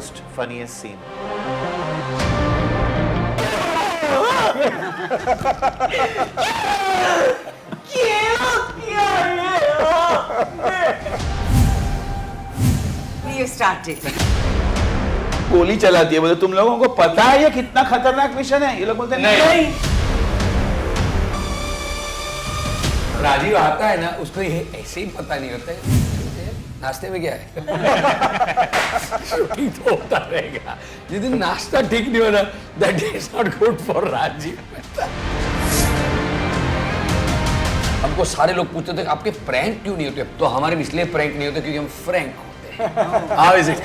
most funniest scene? You started. गोली चलाती है बोले तुम लोगों को पता है ये कितना खतरनाक मिशन है? ये लोग बोलते हैं नहीं। राजीव आता है ना, उसको ये ऐसे ही पता नहीं होता है नाश्ते में क्या है। शूटिंग तो होता रहेगा, जिस दिन नाश्ता ठीक नहीं होना, that is not good for Rajeev. हमको सारे लोग पूछते थे आपके प्रैंक क्यों नहीं होते, तो हमारे भी इसलिए प्रैंक नहीं होते क्योंकि हम फ्रैंक होते हैं। How is it?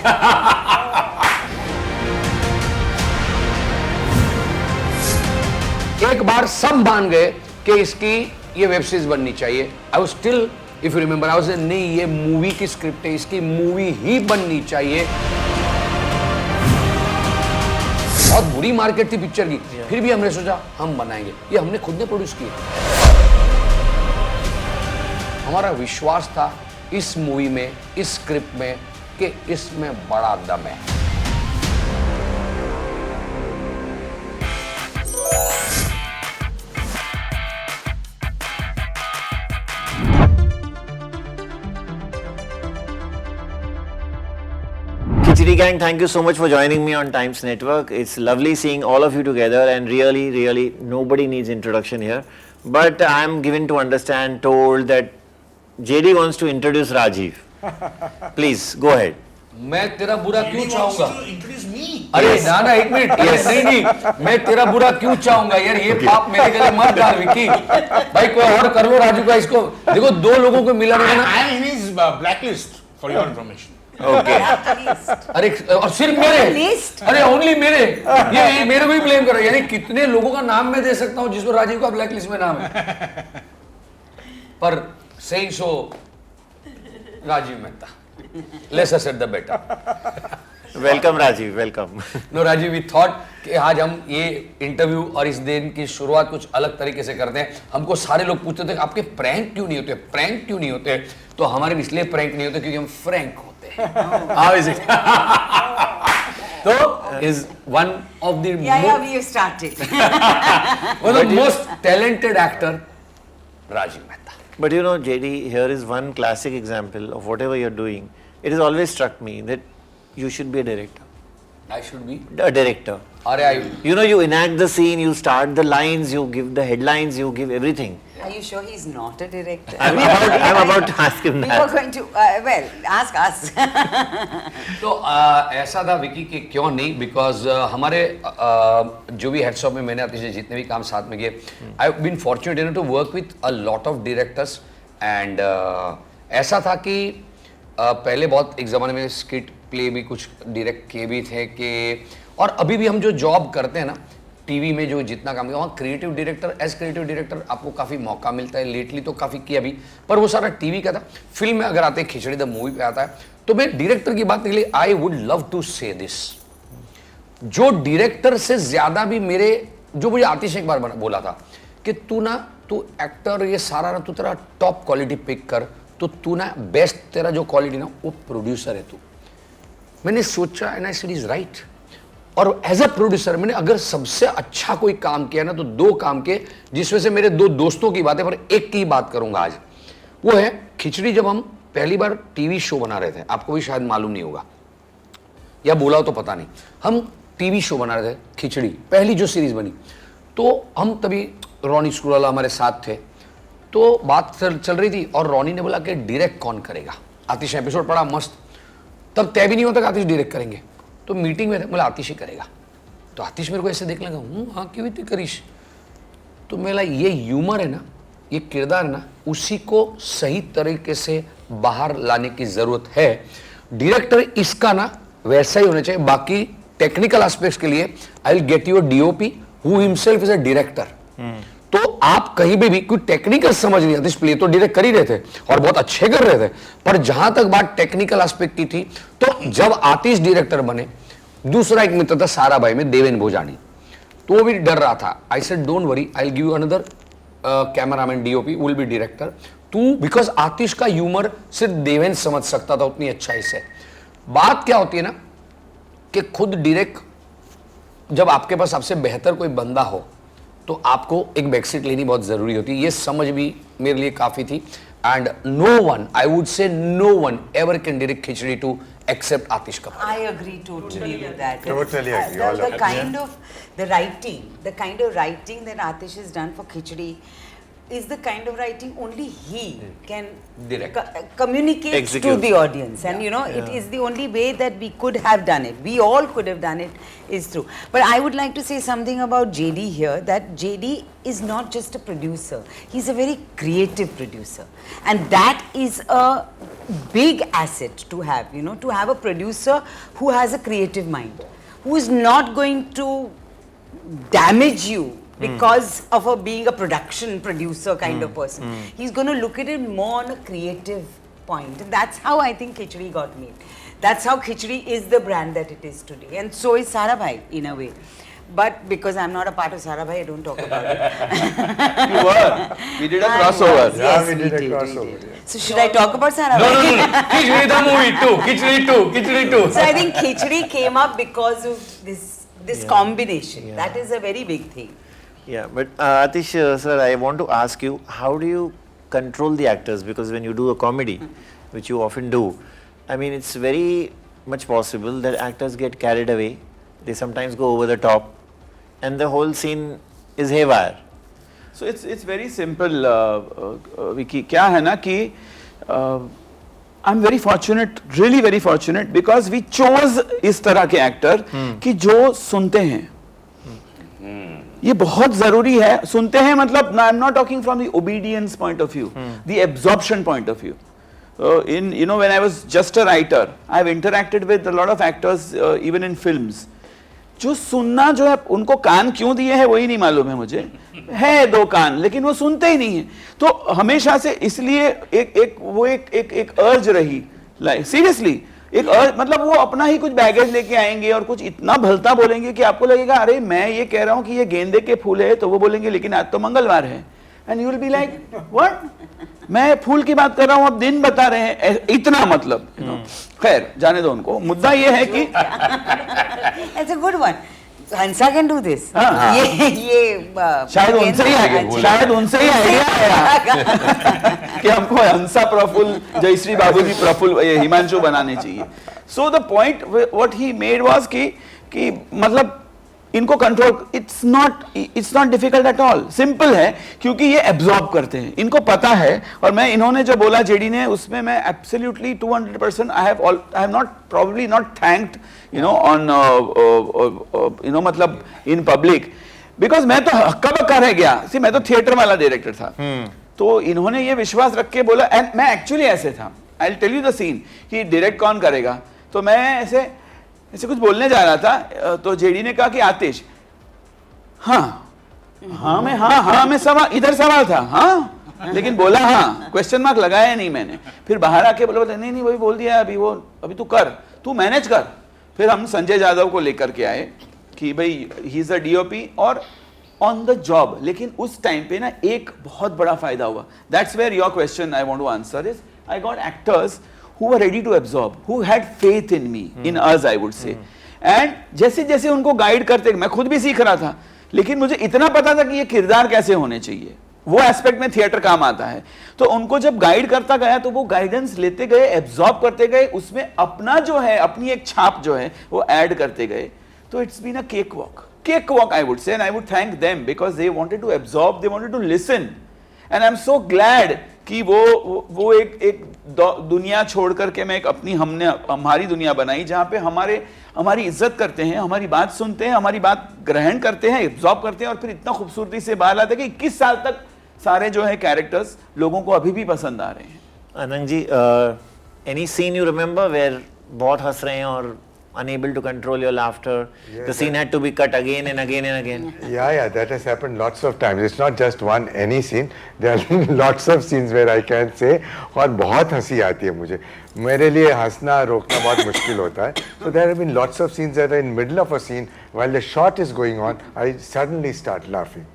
एक बार सब मान गए कि इसकी ये वेब सीरीज बननी चाहिए। I was still, if you remember, I was नहीं, ये मूवी की स्क्रिप्ट है, इसकी मूवी ही बननी चाहिए। बहुत बुरी मार्केट थी पिक्चर की, फिर भी हमने सोचा हम बनाएंगे। ये हमने खुद ने प्रोड्यूस किया। हमारा विश्वास था इस मूवी में, इस स्क्रिप्ट में, कि इसमें बड़ा दम है। Khichdi gang, thank you so much for joining me on Times Network. It's lovely seeing all of you together, and really nobody needs introduction here. But I'm given to understand, told that JD wants to introduce Rajeev. Please, go ahead. मैं तेरा बुरा क्यों चाहूंगा? अरे ना ना, एक minute. नहीं, मैं तेरा बुरा क्यों चाहूंगा यार, ये पाप मेरे गले मत डाल विकी। भाई कोई और कर लो राजू का, इसको देखो दो लोगों को मिला नहीं ना। I am in his blacklist for your information. Okay. अरे और सिर्फ मेरे, अरे ओनली मेरे, ये मेरे को ही ब्लेम करो। यानी कितने लोगों का नाम मैं दे सकता हूँ जिसमें राजीव का ब्लैक लिस्ट में नाम है, पर सही सो Rajeev Mehta, let's us at the better. Welcome Rajeev, welcome. No Rajeev, we thought कि आज हम ये इंटरव्यू और इस दिन की शुरुआत कुछ अलग तरीके से करते हैं। हमको सारे लोग पूछते थे आपके प्रैंक क्यों नहीं होते, प्रैंक क्यों नहीं होते, तो हमारे भी इसलिए प्रैंक नहीं होते क्योंकि हम फ्रैंक होते हैं। How is it? तो is one of the You started. one of the most talented actor, Rajeev Mehta. But you know, JD, here is one classic example of whatever you're doing. It has always struck me that you should be a director. I should be A director. अरे You know, you enact the scene, you start the lines, you give the headlines, you give everything. Are you sure he's not a director? I'm about to ask him We that. were going to, well, ask us. तो ऐसा था विकी कि क्यों नहीं, because हमारे जो भी heads of में मैंने आतिश से जितने भी काम साथ में किए, I have been fortunate enough to work with a lot of directors. And ऐसा था कि पहले बहुत एक ज़माने में स्किट प्ले भी कुछ डायरेक्ट किए भी थे कि, और अभी भी हम जो जॉब करते हैं ना टीवी में, जो जितना काम किया वहाँ creative director, as creative director आपको काफ़ी मौका मिलता है। लेटली तो काफ़ी किया भी, पर वो सारा टीवी का था। फिल्म में अगर आते हैं, खिचड़ी द मूवी पे आता है, तो मैं डायरेक्टर की बात निकली। आई वुड लव टू से दिस, जो डायरेक्टर से ज़्यादा भी मेरे, जो मुझे आतिश एक बार बोला था कि तू एक्टर ये सारा ना, तू तेरा टॉप क्वालिटी पिक कर, तो तू ना बेस्ट, तेरा जो क्वालिटी ना वो प्रोड्यूसर है तू। मैंने सोचा and I said is right. और एज अ प्रोड्यूसर मैंने अगर सबसे अच्छा कोई काम किया ना, तो दो काम के, जिसमें से मेरे दो दोस्तों की बात है, पर एक की बात करूंगा आज। वो है खिचड़ी। जब हम पहली बार टीवी शो बना रहे थे, आपको भी शायद मालूम नहीं होगा या बोला हो तो पता नहीं, हम टीवी शो बना रहे थे खिचड़ी, पहली जो सीरीज बनी। तो हम तभी रोनी स्कूल वाला हमारे साथ थे, तो बात चल रही थी और रोनी ने बोला कि डायरेक्ट कौन करेगा। आतिश एपिसोड पड़ा मस्त, तब तय भी नहीं होता कि आतिश डायरेक्ट करेंगे। तो मीटिंग में बोला आतिश ही करेगा। तो आतिश मेरे को ऐसे देख लगा, हाँ क्यों इतनी करीश। तो मेरा ये ह्यूमर है ना, ये किरदार है ना, उसी को सही तरीके से बाहर लाने की जरूरत है। डायरेक्टर इसका ना वैसा ही होना चाहिए। बाकी टेक्निकल एस्पेक्ट्स के लिए I will get you a DOP who himself is a director. तो आप कहीं भी कोई टेक्निकल समझ नहीं आती, प्ले तो डायरेक्ट कर ही रहे थे और बहुत अच्छे कर रहे थे, पर जहां तक बात टेक्निकल एस्पेक्ट की थी, तो जब आतिश डायरेक्टर बने, दूसरा एक मित्र था सारा भाई में, देवेन भोजानी, तो वो भी डर रहा था। I said don't worry, I will give you another cameraman DOP will be director तू, बिकॉज आतिश का ह्यूमर सिर्फ देवेन समझ सकता था उतनी अच्छाई से। बात क्या होती है ना कि खुद डायरेक्ट जब आपके पास सबसे बेहतर कोई बंदा हो तो आपको एक बैकसीट लेनी बहुत जरूरी होती है, ये समझ भी मेरे लिए काफी थी. And no one, I would say no one ever can direct Khichdi too except Aatish Kapadia. I agree totally with that. Totally agree, all The of kind of the kind of writing that Aatish has done for Khichdi is the kind of writing only he can Direct. Communicate Execute. to the audience, and you know it is the only way that we could have done it. We all could have done it is through. But I would like to say something about JD here, that JD is not just a producer, he's a very creative producer, and that is a big asset to have, you know, to have a producer who has a creative mind, who is not going to damage you because of being a production producer kind of person. He's going to look at it more on a creative point. And that's how I think Khichdi got made. That's how Khichdi is the brand that it is today. And so is Sarabhai in a way. But because I'm not a part of Sarabhai, I don't talk about it. You were. We did a crossover. Yes, Yeah, we we did a did, crossover, we did. yeah. So should I talk about Sarabhai? No. Khichdi the movie too. Khichdi too. So I think Khichdi came up because of this combination. Yeah. That is a very big thing. Yeah, but Aatish, sir, I want to ask you, how do you control the actors? Because when you do a comedy, which you often do, I mean, it's very much possible that actors get carried away. They sometimes go over the top, and the whole scene is haywire. So it's very simple, Vicky. क्या है ना कि I'm very fortunate, really very fortunate, because we chose इस तरह के actor कि जो सुनते हैं. ये बहुत जरूरी है. सुनते हैं मतलब I am not talking from the obedience point of view, the absorption point of view. In, you know, when I was just a writer, I have interacted with a lot of actors, even in films. जो सुनना जो है, उनको कान क्यों दिए हैं वही नहीं मालूम है मुझे. है दो कान, लेकिन वो सुनते ही नहीं है. तो हमेशा से इसलिए एक अर्ज रही, लाइक सीरियसली एक मतलब वो अपना ही कुछ बैगेज लेके आएंगे और कुछ इतना भलता बोलेंगे कि आपको लगेगा अरे मैं ये कह रहा हूँ कि ये गेंदे के फूल है, तो वो बोलेंगे लेकिन आज तो मंगलवार है. And you will be like what, मैं फूल की बात कर रहा हूँ, आप दिन बता रहे हैं. इतना मतलब, खैर जाने दो उनको. मुद्दा ये है कि That's a good one. Hansa can do this. ये शायद उनसे ही आइडिया आया कि हमको हंसा प्रफुल्ल, जयश्री बाबूजी प्रफुल्ल, हिमांशु बनाने चाहिए. So the point what he made was कि मतलब इनको control, it's not difficult at all. Simple है क्योंकि ये एब्जॉर्ब करते हैं, इनको पता है. और मैं इन्होंने जो बोला जेडी ने, उसमें मैं absolutely 200% I have not probably not thanked, you know, on you know, मतलब in public, because मैं तो हक्का बक्का रह गया. सी मैं तो थिएटर वाला डायरेक्टर था. तो इन्होंने ये विश्वास रख के बोला, एंड मैं एक्चुअली ऐसे था. I will tell you the scene कि डायरेक्ट कौन करेगा. तो मैं ऐसे कुछ बोलने जा रहा था, तो जेडी ने कहा कि आतिश, हाँ मैं सवाल, इधर सवाल था, हाँ लेकिन बोला हाँ, क्वेश्चन मार्क लगाया नहीं मैंने. फिर बाहर आके बोला नहीं वही बोल दिया, अभी तू कर, तू मैनेज कर. फिर हम संजय यादव को लेकर के आए कि भाई ही इज अ डीओपी और ऑन द जॉब. लेकिन उस टाइम पे ना एक बहुत बड़ा फायदा हुआ. That's where your question I want to answer is, I got actors who were ready to absorb, who had faith in me, in us I would say. And जैसे जैसे उनको गाइड करते, मैं खुद भी सीख रहा था, लेकिन मुझे इतना पता था कि ये किरदार कैसे होने चाहिए. वो एस्पेक्ट में थिएटर काम आता है. तो उनको जब गाइड करता गया तो वो गाइडेंस लेते गए, एब्जॉर्ब करते गए, उसमें अपना जो है, अपनी एक छाप जो है वो ऐड करते गए. तो it's been a cake walk I would say. And I would thank them because they wanted to absorb, they wanted to listen. And I am so glad कि वो एक दुनिया छोड़ करके मैं एक अपनी, हमने हमारी दुनिया बनाई जहां पे हमारी इज्जत करते हैं, हमारी बात सुनते हैं, हमारी बात ग्रहण करते हैं, एब्जॉर्ब करते हैं, और फिर इतना खूबसूरती से बाहर लाते हैं कि 21 साल तक सारे जो है कैरेक्टर्स लोगों को अभी भी पसंद आ रहे हैं. Anang ji, any scene you remember where बहुत हंस रहे हैं और unable to control your laughter? Yeah, the scene had to be cut again and again and again. Yeah, that has happened lots of times. It's not just any scene. There are lots of scenes where I can say, और बहुत हंसी आती है मुझे. मेरे लिए हंसना रोकना बहुत मुश्किल होता है. So there have been lots of scenes that are in middle of a scene, while the shot is going on, I suddenly start laughing.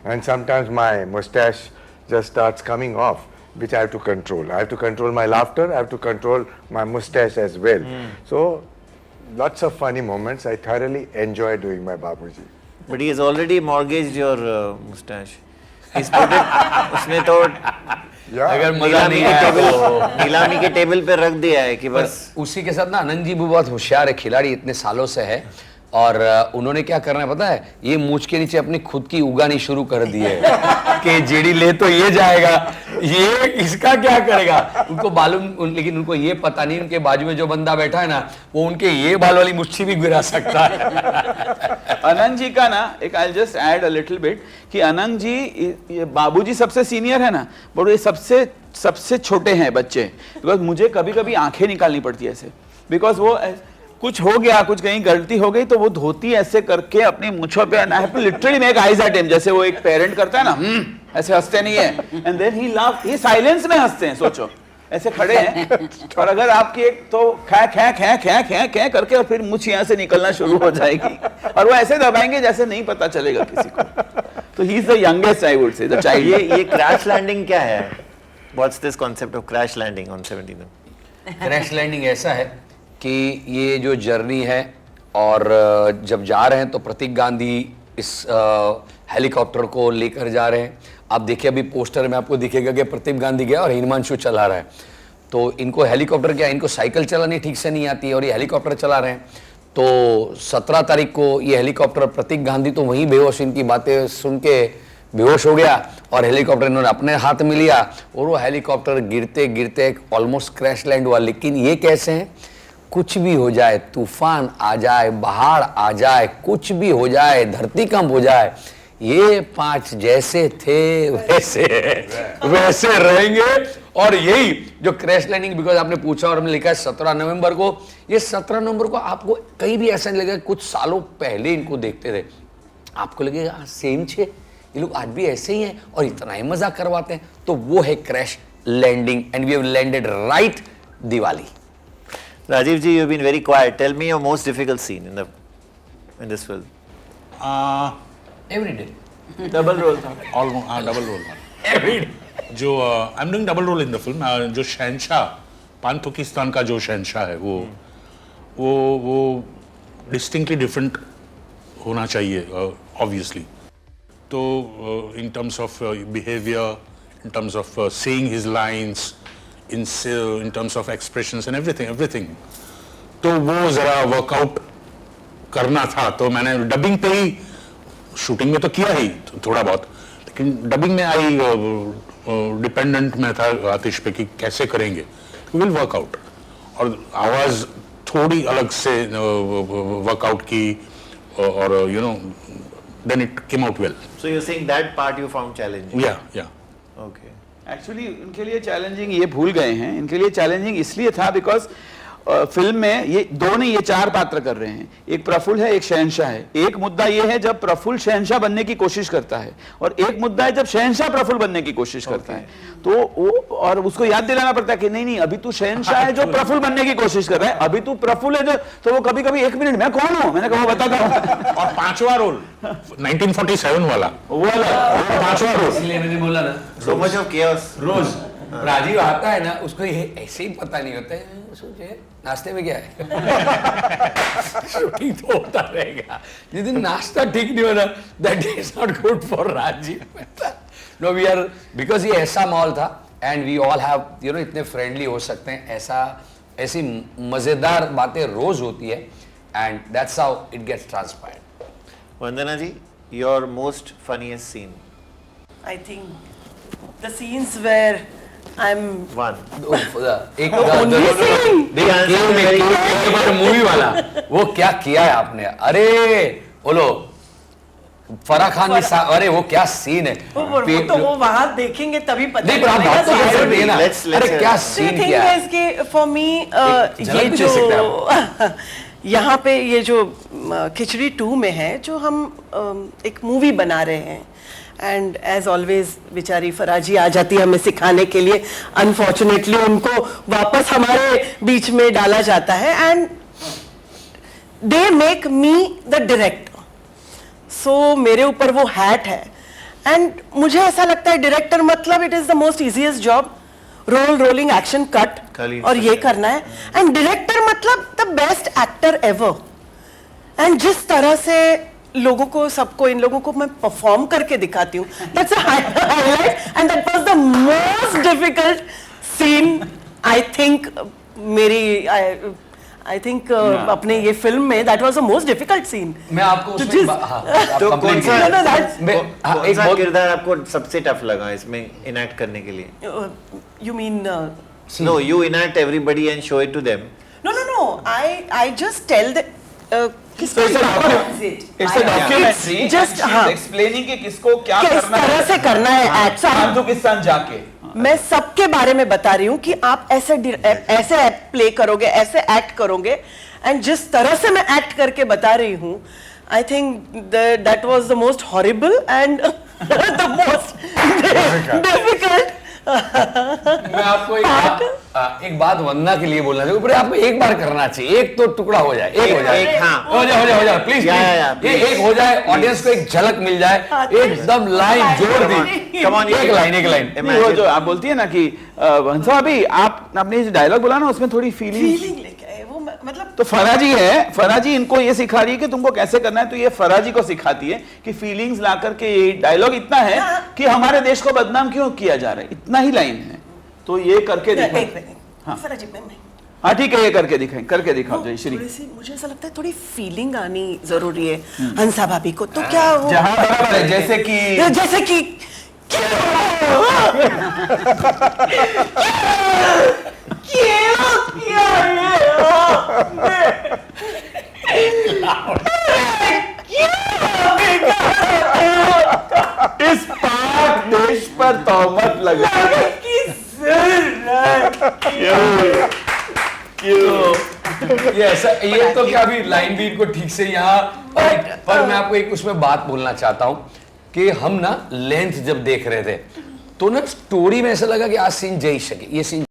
And sometimes my moustache just starts coming off, which I have to control. I have to control my laughter, I have to control my moustache as well. So lots of funny moments. I thoroughly enjoy doing my Babuji. But he has already mortgaged your moustache. He's put it, उसने तो Yeah. अगर मजा नहीं आया तो नीलामी के table पे रख दिया है कि बस बस उसी के साथ ना अनंत जी भी बहुत होशियार है खिलाड़ी, इतने सालों से है। और उन्होंने क्या करना है पता है, ये मूंछ के नीचे अपनी खुद की उगानी शुरू कर दी है कि जेडी ले तो ये जाएगा, ये इसका क्या करेगा। उनको मालूम, लेकिन उनको ये पता नहीं उनके बाजू में जो बंदा बैठा है ना, वो उनके ये बाल वाली मुट्ठी भी गिरा सकता है। अनंत जी का ना एक I just add a little bit कि अनंत जी, ये बाबूजी सबसे सीनियर है ना, बट ये सबसे छोटे हैं बच्चे। बिकॉज मुझे कभी कभी आंखें निकालनी पड़ती है ऐसे, बिकॉज वो कुछ हो गया, कुछ कहीं गलती हो गई तो वो धोती ऐसे करके अपनी मूंछों पे, I have to literally make eyes at him, जैसे वो एक पेरेंट करता है ना, ऐसे हंसते नहीं है, एंड देन ही लाफ, ये साइलेंस में हंसते हैं, सोचो ऐसे खड़े हैं, और अगर आपकी एक तो खे खे खे खे खे खे करके और फिर मुछ यहाँ से निकलना शुरू हो जाएगी, और वो ऐसे दबाएंगे जैसे नहीं पता चलेगा किसी को। तो he is the youngest, I would से, द चाइल्ड। ये क्रैश लैंडिंग क्या है? What's this concept of crash landing on 17th? Crash landing ऐसा है कि ये जो जर्नी है, और जब जा रहे हैं तो प्रतीक गांधी इस हेलीकॉप्टर को लेकर जा रहे हैं। आप देखिए अभी पोस्टर में आपको दिखेगा कि प्रतीक गांधी गया और हिमांशु चला रहा है। तो इनको हेलीकॉप्टर क्या, इनको साइकिल चलानी ठीक से नहीं आती है और ये हेलीकॉप्टर चला रहे हैं। तो 17 तारीख को ये हेलीकॉप्टर, प्रतीक गांधी तो वहीं बेहोश, इनकी बातें सुन के बेहोश हो गया, और हेलीकॉप्टर इन्होंने अपने हाथ में लिया, और वो हेलीकॉप्टर गिरते गिरते ऑलमोस्ट क्रैश लैंड हुआ। लेकिन ये कैसे हैं, कुछ भी हो जाए, तूफान आ जाए, बाढ़ आ जाए, कुछ भी हो जाए, धरती कंप हो जाए, ये 5 जैसे थे वैसे रहेंगे। और यही जो क्रैश लैंडिंग, बिकॉज आपने पूछा और हमने लिखा है 17 नवंबर को, ये 17 नवंबर को आपको कहीं भी ऐसा नहीं लगेगा कुछ सालों पहले इनको देखते थे, आपको लगेगा सेम छे, ये लोग आज भी ऐसे ही हैं और इतना ही मजा करवाते हैं। तो वो है crash landing, and we have landed right Diwali. Rajeev ji, you've been very quiet. Tell me your most difficult scene in this film. Every day Double role था. Almost double role. Every day. जो I am doing double role in the film, जो शहनशाह, पानथुकिस्तान का जो शहनशाह है, वो distinctly different होना चाहिए ऑब्वियसली। तो in terms of behaviour, in terms of saying his lines, in terms of expressions and everything, तो वो जरा वर्कआउट करना था। तो मैंने डबिंग पे ही, शूटिंग में तो किया ही थोड़ा बहुत, लेकिन डबिंग में आई डिपेंडेंट में था आतिश पे कि कैसे करेंगे, विल वर्कआउट। और आवाज थोड़ी अलग से वर्कआउट की, और you know then it came out well. So you're saying that part you found challenging? या Okay. एक्चुअली इनके लिए चैलेंजिंग ये भूल गए हैं, इनके लिए चैलेंजिंग इसलिए था बिकॉज फिल्म में ये दो नहीं, ये 4 पात्र कर रहे हैं। एक प्रफुल्ल है, एक शहनशाह है। एक मुद्दा ये है जब प्रफुल्ल शहनशाह बनने की कोशिश करता है, और एक मुद्दा है जब शहनशाह प्रफुल्ल बनने की कोशिश करता है। तो वो, और उसको याद दिलाना पड़ता है कि नहीं नहीं, अभी तू शहनशाह है जो प्रफुल्ल बनने की कोशिश कर रहा है, अभी तू प्रफुल्ल है जो, तो वो कभी कभी 1 मिनट मैं कौन हूं, मैंने कहा बताता हूं। और 5वां रोल 1947 वाला, वो अलग, 5वां रोल। इसलिए मैंने बोला ना, So much of chaos. रोज राजीव आता है ना, उसको ये ऐसे ही पता नहीं होता है, सोचे नाश्ते में क्या है। शूटिंग तो होता रहेगा, जिस दिन नाश्ता ठीक नहीं होना, that is not good for Rajeev. No we are, because ये ऐसा माहौल था, and we all have, you know, इतने फ्रेंडली हो सकते हैं, ऐसी मजेदार बातें रोज होती है, and that's how it gets transpired. Vandana ji, your most funniest scene? I think the scenes where I'm One. एक Very मूवी वाला, वो क्या किया है आपने, अरे बोलो फराह खान ने अरे वो क्या सीन है। तो वो वहां देखेंगे तभी पता नहीं, पर आप बात तो चलेगा। ऐसे देना, Let's अरे क्या सीन किया है। इसके फॉर मी झलक ये भी दे सकते जो यहाँ पे ये जो खिचड़ी 2 में है, जो हम एक मूवी बना रहे हैं, एंड एज ऑलवेज बेचारी फराजी आ जाती है हमें सिखाने के लिए, अनफॉर्चुनेटली उनको वापस हमारे बीच में डाला जाता है, and they make me the director. So मेरे ऊपर वो हैट है, एंड मुझे ऐसा लगता है डायरेक्टर मतलब it is the most easiest job. Rolling action cut खाली और ये करना है, एंड डायरेक्टर मतलब the best actor ever, and जिस तरह से लोगों को, सबको, इन लोगों को मैं परफॉर्म करके दिखाती हूँ, that's a highlight, and that was the most difficult scene I think मेरी, आई थिंक अपने ये फिल्म में that was the most difficult scene. मैं आपको तो उसमें आप तो complain कौन सा कीजिए। No, no, that's- मैं- हाँ, कौन एक सा बहुत किरदार आपको सबसे टफ लगा इसमें इनैक्ट करने के लिए? You mean No, you enact everybody and show it to them. no, I just tell the It's a documentary. Just, and हाँ. she's explaining कि किसको क्या किस करना तरह है से करना है एक्ट। पांथुकिस्तान जाके। मैं सबके बारे में बता रही हूँ कि आप ऐसे प्ले करोगे, ऐसे एक्ट करोगे, एंड जिस तरह से मैं एक्ट करके बता रही हूँ, I think that was the most horrible and the most difficult. मैं आपको एक बात वंदना के लिए बोलना चाहिए, आपको एक बार करना चाहिए, एक तो टुकड़ा हो जाए, एक हो जाए, एक, हाँ। हो जाए प्लीज, ये एक हो जाए, ऑडियंस को एक झलक मिल जाए, एकदम लाइन जोड़ दी, Come on, एक लाइन नहीं, वो जो आप बोलती है ना कि हंसा अभी आपने जो डायलॉग बोला ना, उसमें थोड़ी फीलिंग लेके आए वो, मतलब तो फराजी इनको ये सिखा रही है कि तुमको कैसे करना है, तो ये फराजी को सिखाती है कि फीलिंग्स ला करके, ये डायलॉग इतना है कि हमारे देश को बदनाम क्यों किया जा रहा है, इतना ही लाइन है, तो ये करके दिखाओ। हाँ। हाँ ठीक है, ये करके दिखाओ जय श्री। थोड़ी सी मुझे ऐसा लगता है थोड़ी फीलिंग आनी जरूरी है हंसा भाभी को, तो क्या वो जहाँ बराबर है, जैसे कि इस पाक देश पर तोहमत लगा ये तो क्या अभी लाइन भी इनको ठीक से यहाँ, पर मैं आपको एक उसमें बात बोलना चाहता हूँ कि हम ना लेंथ जब देख रहे थे तो ना स्टोरी में ऐसा लगा कि आज सीन जय सके, ये सीन